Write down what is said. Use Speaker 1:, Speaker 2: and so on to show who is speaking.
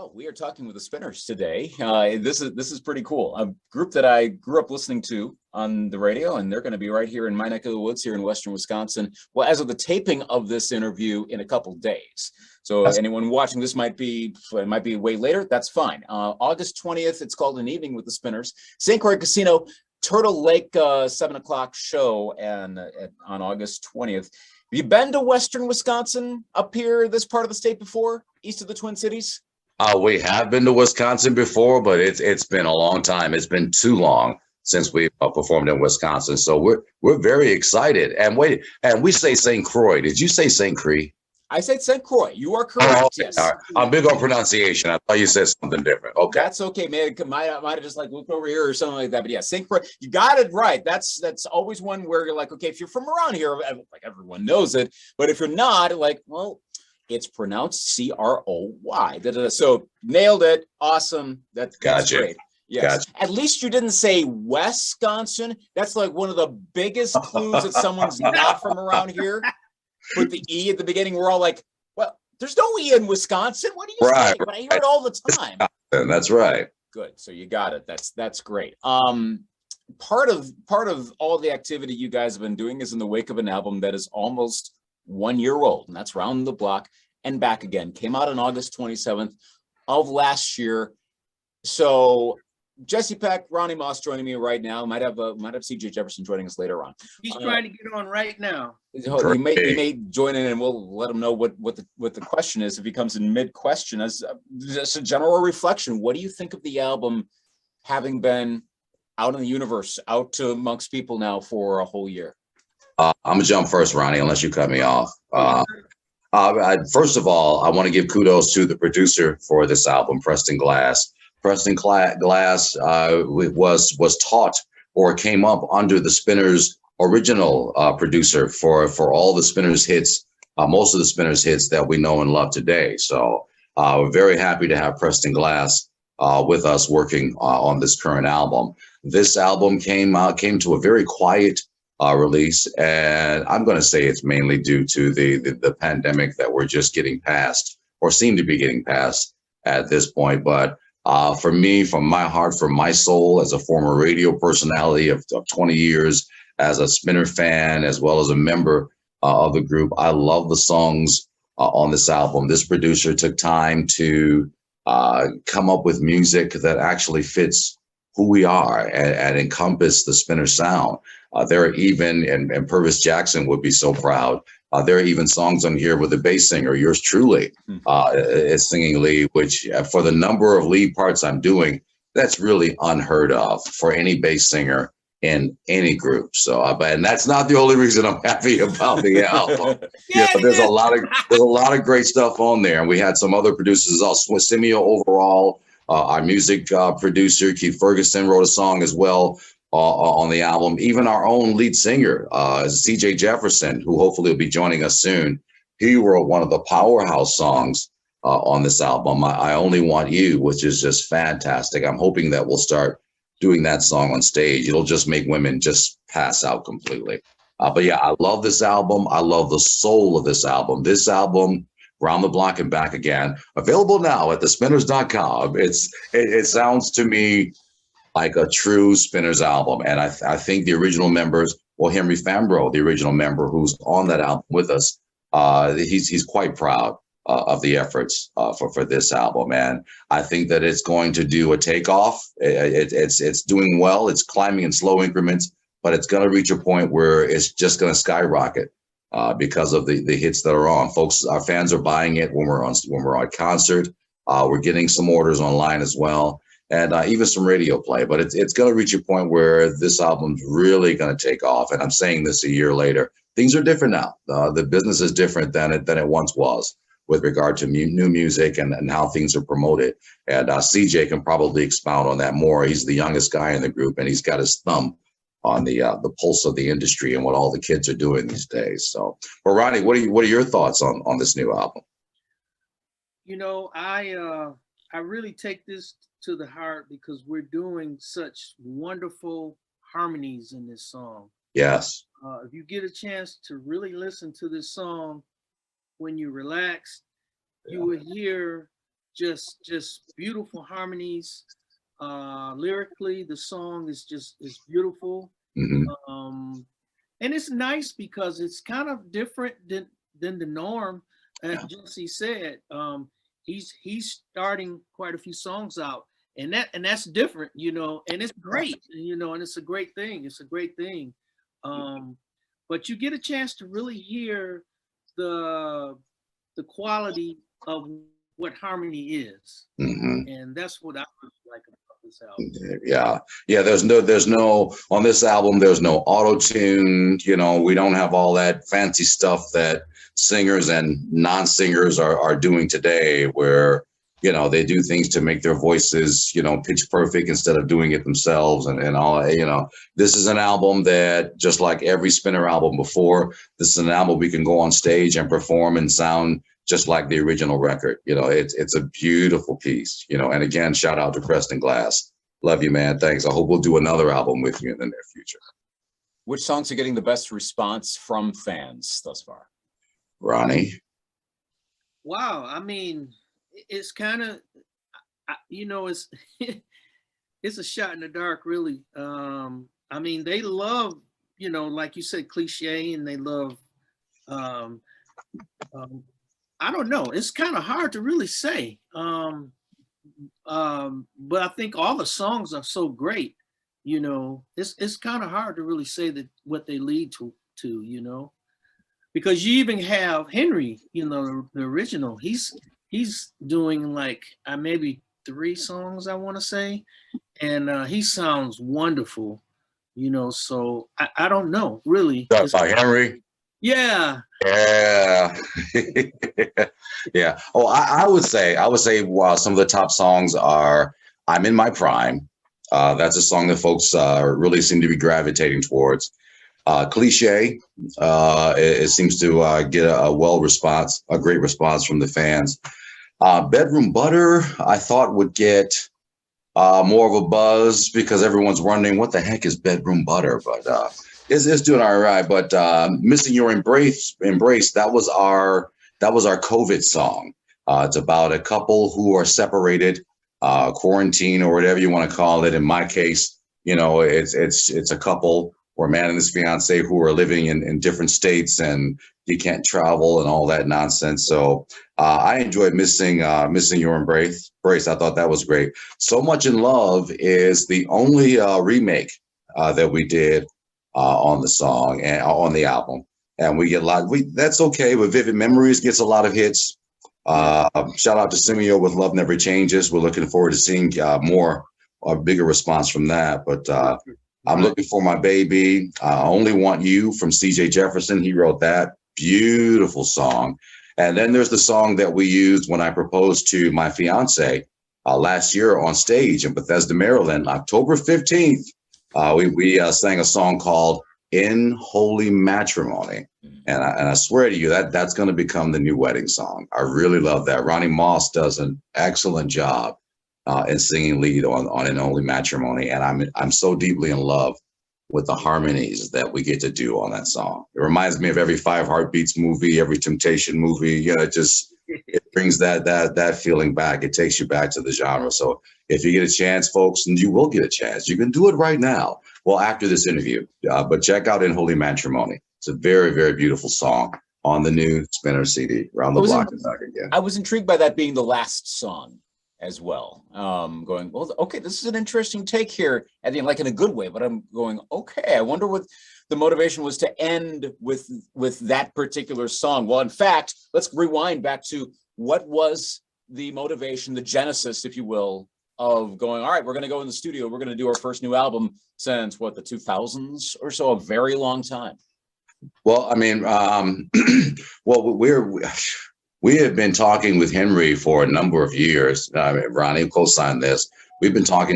Speaker 1: Well, we are talking with the Spinners today. This is pretty cool. A group that I grew up listening to on the radio, and they're going to be right here in my neck of the woods here in Western Wisconsin. Well, as of the taping of this interview in a couple days. So anyone watching this might be way later. That's fine. August 20th. It's called An Evening with the Spinners. St. Croix Casino, Turtle Lake, 7 o'clock show, and on August 20th. Have you been to Western Wisconsin up here, this part of the state before, east of the Twin Cities?
Speaker 2: We have been to Wisconsin before, but it's been a long time. It's been too long since we performed in Wisconsin. So we're very excited. And we say St. Croix. Did you say St. Croix?
Speaker 1: I said St. Croix. You are correct.
Speaker 2: Oh,
Speaker 1: yes.
Speaker 2: Right. I'm big on pronunciation. I thought you said something different. Okay.
Speaker 1: That's okay, man. Might have just like looked over here or something like that. But yeah, St. Croix. You got it right. That's always one where you're like, okay, if you're from around here, like everyone knows it. But if you're not, like, well, it's pronounced C-R-O-Y. So nailed it. Awesome. That's
Speaker 2: Gotcha.
Speaker 1: Great. Yes.
Speaker 2: Gotcha.
Speaker 1: At least you didn't say Wisconsin. That's like one of the biggest clues that someone's not from around here. Put the E at the beginning. We're all like, well, there's no E in Wisconsin. What are you saying? But I hear it all the time.
Speaker 2: That's right.
Speaker 1: Good. So you got it. That's great. Part of all the activity you guys have been doing is in the wake of an album that is almost 1 year old, and that's Round the Block and Back Again. Came out on August 27th of last year. So Jesse Peck, Ronnie Moss joining me right now. Might have CJ Jefferson joining us later on.
Speaker 3: He's trying to get on right now.
Speaker 1: He may join in, and we'll let him know what the question is if he comes in mid question. As just a general reflection, what do you think of the album having been out in the universe, out to amongst people now for a whole year?
Speaker 2: I'm gonna jump first, Ronnie, unless you cut me off. First of all, I want to give kudos to the producer for this album, Preston Glass. Preston Glass was taught or came up under the Spinners' original producer for all the Spinners hits, most of the Spinners hits that we know and love today. So we're very happy to have Preston Glass with us working on this current album. This album came to a very quiet release, and I'm going to say it's mainly due to the pandemic that we're just getting past, or seem to be getting past at this point. But for me, from my heart, from my soul, as a former radio personality of 20 years, as a Spinner fan, as well as a member of the group, I love the songs on this album. This producer took time to come up with music that actually fits who we are and encompass the Spinner sound. There are even, and Purvis Jackson would be so proud, there are even songs on here with the bass singer, yours truly, is singing lead, which for the number of lead parts I'm doing, that's really unheard of for any bass singer in any group. So, and that's not the only reason I'm happy about the album. There's a lot of great stuff on there, and we had some other producers also. Simeo overall, our music producer Keith Ferguson wrote a song as well on the album. Even our own lead singer, CJ Jefferson, who hopefully will be joining us soon, he wrote one of the powerhouse songs on this album, I Only Want You, which is just fantastic. I'm hoping that we'll start doing that song on stage. It'll just make women just pass out completely. But yeah, I love this album. I love the soul of this album. This album, Round the Block and Back Again, available now at thespinners.com. It sounds to me like a true Spinners album. And I think the original members, well, Henry Fambro, the original member who's on that album with us, he's quite proud of the efforts for this album. And I think that it's going to do a takeoff. It's doing well. It's climbing in slow increments, but it's going to reach a point where it's just going to skyrocket because of the hits that are on. Folks, our fans are buying it when we're on concert. We're getting some orders online as well, and even some radio play. But it's going to reach a point where this album's really going to take off. And I'm saying this a year later. Things are different now. The business is different than it once was with regard to new music and how things are promoted. And CJ can probably expound on that more. He's the youngest guy in the group, and he's got his thumb on the pulse of the industry and what all the kids are doing these days. So, well, Ronnie, what are your thoughts on this new album?
Speaker 3: You know, I really take this to the heart because we're doing such wonderful harmonies in this song.
Speaker 2: Yes.
Speaker 3: If you get a chance to really listen to this song when you relax, you will hear just beautiful harmonies. Lyrically, the song is beautiful.
Speaker 2: Mhm.
Speaker 3: And it's nice because it's kind of different than the norm. As
Speaker 2: Yeah.
Speaker 3: Jesse said, he's starting quite a few songs out, and that's different, and it's great, and it's a great thing. It's a great thing. But you get a chance to really hear the the quality of what harmony is,
Speaker 2: Mhm.
Speaker 3: and that's what I really like about this album.
Speaker 2: Yeah, yeah. There's no on this album. There's no auto tune. We don't have all that fancy stuff that singers and non-singers are doing today, where they do things to make their voices pitch perfect instead of doing it themselves and all. This is an album that, just like every Spinner album before, this is an album we can go on stage and perform and sound just like the original record. It's a beautiful piece. And again, shout out to Preston Glass. Love you, man. Thanks. I hope we'll do another album with you in the near future.
Speaker 1: Which songs are getting the best response from fans thus far?
Speaker 2: Ronnie.
Speaker 3: Wow, I mean, it's kind of, it's it's a shot in the dark, really. I mean, they love, like you said, cliche, and they love. I don't know. It's kind of hard to really say. But I think all the songs are so great. It's kind of hard to really say that what they lead to. Because you even have Henry, the original. He's doing like maybe 3 songs, I want to say, and he sounds wonderful. So I don't know really.
Speaker 2: By Henry.
Speaker 3: Yeah.
Speaker 2: Yeah. Yeah. Oh, I would say some of the top songs are "I'm in My Prime." That's a song that folks really seem to be gravitating towards. Cliche. It seems to get a great response from the fans. Bedroom Butter, I thought would get more of a buzz because everyone's wondering what the heck is Bedroom Butter, but it's doing all right. But Missing Your Embrace, that was our COVID song. It's about a couple who are separated, quarantine or whatever you want to call it. In my case, it's a couple, or a man and his fiance, who are living in different states, and you can't travel and all that nonsense. So I enjoyed Missing Your Embrace. I thought that was great. So Much in Love is the only remake that we did on the song and on the album, and we get a lot. That's okay, but Vivid Memories gets a lot of hits. Shout out to Simeo with Love Never Changes. We're looking forward to seeing a bigger response from that. But I'm Looking for My Baby. I Only Want You from C.J. Jefferson. He wrote that beautiful song. And then there's the song that we used when I proposed to my fiance last year on stage in Bethesda, Maryland, October 15th. We sang a song called "In Holy Matrimony," and I swear to you that's going to become the new wedding song. I really love that. Ronnie Moss does an excellent job in singing lead on "In Holy Matrimony," and I'm so deeply in love with the harmonies that we get to do on that song. It reminds me of every Five Heartbeats movie, every Temptation movie. It brings that feeling back. It takes you back to the genre. So if you get a chance, folks, and you will get a chance, you can do it right now. Well, after this interview, but check out "In Holy Matrimony." It's a very, very beautiful song on the new Spinner CD, Round the Block and Back Again.
Speaker 1: I was intrigued by that being the last song as well. Going, well, okay, this is an interesting take here at the end, like in a good way, but I'm going, okay, I wonder what the motivation was to end with that particular song. Well, in fact, let's rewind back to what was the motivation, the genesis, if you will, of going, all right, we're going to go in the studio, we're going to do our first new album since what, the 2000s or so, a very long time.
Speaker 2: Well, I mean, well, we have been talking with Henry for a number of years. Ronnie co-signed this. We've been talking